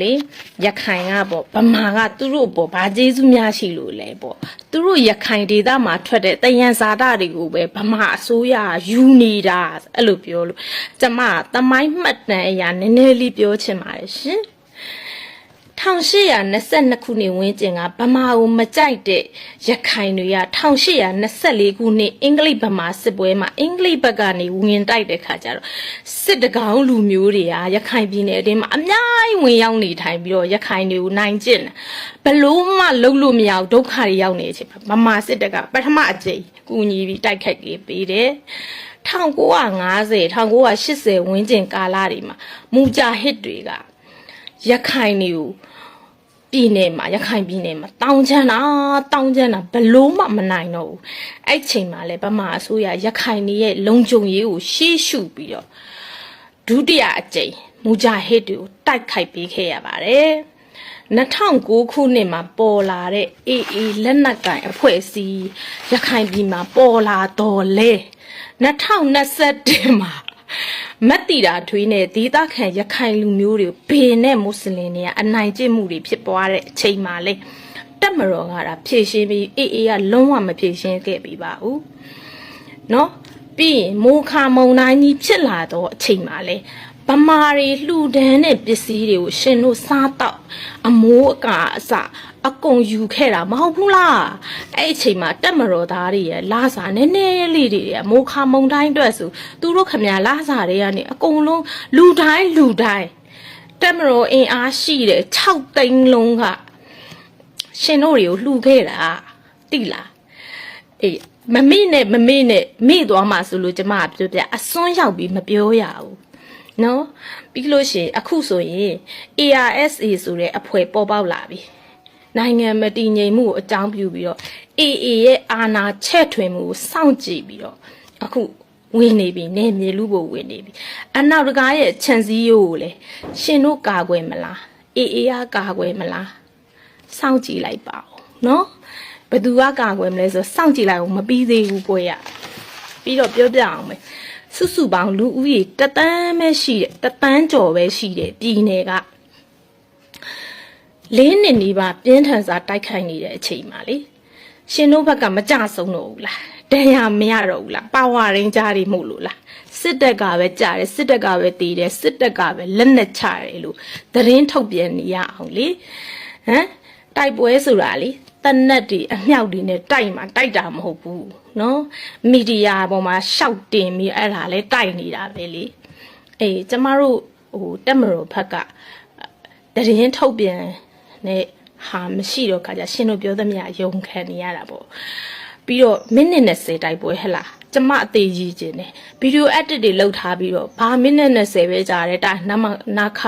လေရခိုင်ကပေါ့ဗမာကသူတို့ပေါ့ဘာကျေးဇူးများရှိလို့လဲပေါ့သူတို့ရခိုင်ဒေသမှာထွက်တဲ့တယံဇာတတွေကိုပဲဗမာအစိုးရယူနေတာအဲ့လိုပြောလို့ကျမသမိုင်းမှတ်တမ်းအရာနည်းနည်းလေးပြောချင်ပါတယ်ရှင်1822ခုနှစ်ဝန်းကျင်ကဗမာကိုမကြိုက်တဲ့ရခိုင်တွေက1824ခုနှစ်အင်္ဂလိပ်ဗမာစစ်ပွဲမှာအင်္ဂလိပ်ဘက်ကနေဝင်တိုက်တဲ့ခါကျတော့စစ်တကောင်းလူမျိုးတွေကရခိုင်ပြည်နယ်အတွင်းမှာအများကြီးဝင်ရောက်နေထိုင်ပြီးတော့ရခိုင်တွေကိုနိုင်ကျင့်ဘလို့မှလုံးလို့မရဒုက္ခတွေရောက်နေတဲ့အချိန်ဗမာစစ်တပ်ကပထမအကြိမ်ကူညီပြီးတိုက်ခိုက်ပေးတယ်1950 1980ဝန်းကျင်ကာလတွေမှာမူဂျာဟစ်တွေကရခိုင်တွေကိုပြည်နယ်မှာရခိုင်ပြည်နယ်မှာတောင်းချမ်းတာဘလို့မှမနိုင်တော့ဘူးအဲ့ချိန်မှာလဲဗမာအစိုးရရခိုင်တွေရဲ့လုံခြုံရေးကိုရှေ့ရှုပြီးတော့ဒုတိယအကြိမ်မူဂျာဟစ်တွေကိုတိုက်ခိုက်ပေးခဲ့ရပါတယ်2009ခုနှစ်မှာပေါ်လာတဲ့ AA လက်နက်ကိုင်အဖွဲ့အစည်းရခိုင်ပြည်မှာပေါ်လာတော့လေ2021မှာမတ်တီတာထွေးနဲ့ဒေသခံရခိုင်လူမျိုးတွေဘေနဲ့မွတ်စလင်တွေကအနိုင်ကျင့်မှုတွေဖြစ်ပွားတဲ့အချိန်မှာလေတက်မတော်ကတာဖြည့်ရှင်းပြီးအေးအေးကလုံးဝမဖြည့်ရှင်းခဲ့ပြီးပါဘူးเนาะပြီးရင်မိုးခါမုံတိုင်းကြီးဖြစ်လာတော့အချိန်မှာလေဗမာတွေလှူဒန်းတဲ့ပစ္စည်းတွေကိုရှင်တို့စားတော့အမိုးအကာအစအကုန်ယူခဲ့တာမဟုတ်ဘူးလားအဲ့အချိန်မှာတက်မတော်သားတွေရဲ့လာစာနည်းနည်းလေးတွေမိုးခါမုံတိုင်းအတွက်ဆိုသူတို့ခမညာလာစာတွေကနေအကုန်လုံးလူတိုင်းတက်မတော်အင်အားရှိတဲ့6သိန်းလုံးကရှင်တို့တွေကိုလှူခဲ့တာတိလားအေးမမေ့နဲ့မေ့သွားမှဆိုလို့ကျမကပြောပြအစွန်းရောက်ပြီးမပြောရဘူးနော်ပြီးလို့ရှိရင်အခုဆိုရင် ARSA ဆိုတဲ့အဖွဲ့ပေါ်ပေါက်လာပြီနိုင်ငံမတည်ငြိမ်မှုကိုအကြောင်းပြုပြီးတော့ AA ရဲ့အာဏာချဲ့ထွင်မှုကိုစောင့်ကြည့်ပြီးတော့အခုဝင်နေပြီနေမြေလူဖို့ဝင်နေပြီအနောက်တကားရဲ့ခြံစည်းရိုးကိုလေရှင်တို့ကာကွယ်မလား AA ကကာကွယ်မလားစောင့်ကြည့်လိုက်ပါဦးနော်ဘယ်သူကကာကွယ်မလဲဆိုစောင့်ကြည့်လိုက်အောင်မပြီးသေးဘူးကိုရပြီးတော့ပြောပြအောင်မယ်စုစုပေါင်းလူဦးရေတသန်းပဲရှိတယ်တသန်းကျော်ပဲရှိတယ်ပြည်နယ်က4နှစ်နီးပါးပြင်းထန်စွာတိုက်ခိုက်နေတဲ့အချိန်မှာလေရှင်တို့ဘက်ကမကြဆုံးတော့ဘူးလားဒဏ်ရာမရတော့ဘူးလားပါဝါရင်းကြားတွေမှုလို့လားစစ်တပ်ကပဲကြားတယ်စစ်တပ်ကပဲတည်တယ်စစ်တပ်ကပဲလက်နက်ချတယ်လို့သတင်းထုတ်ပြန်နေရအောင်လေဟမ်တိုက်ပွဲဆိုတာလေတနက်တွေအမြောက်တွေနဲ့တိုက်မှာတိုက်တာမဟုတ်ဘူးနော်မီဒီယာပေါ်မှာရှောက်တင်ပြီးအဲ့ဒါလဲတိုက်နေတာပဲလေအေးကျမတို့တက်မတော်ဘက်ကသတင်းထုတ်ပြန်နဲ့ဟာမရှိတော့ခါကျရှင်တို့ပြောသမျှယုံခံနေရတာပေါ့ပြီးတော့မိနစ်20တိုက်ပွဲဟဲ့လားကျမအသေးကြီးခြင်းနဲ့ဗီဒီယို edit တွေလုပ်ထားပြီးတော့ဘာမိနစ်20ပဲကြာတယ်တာနာခ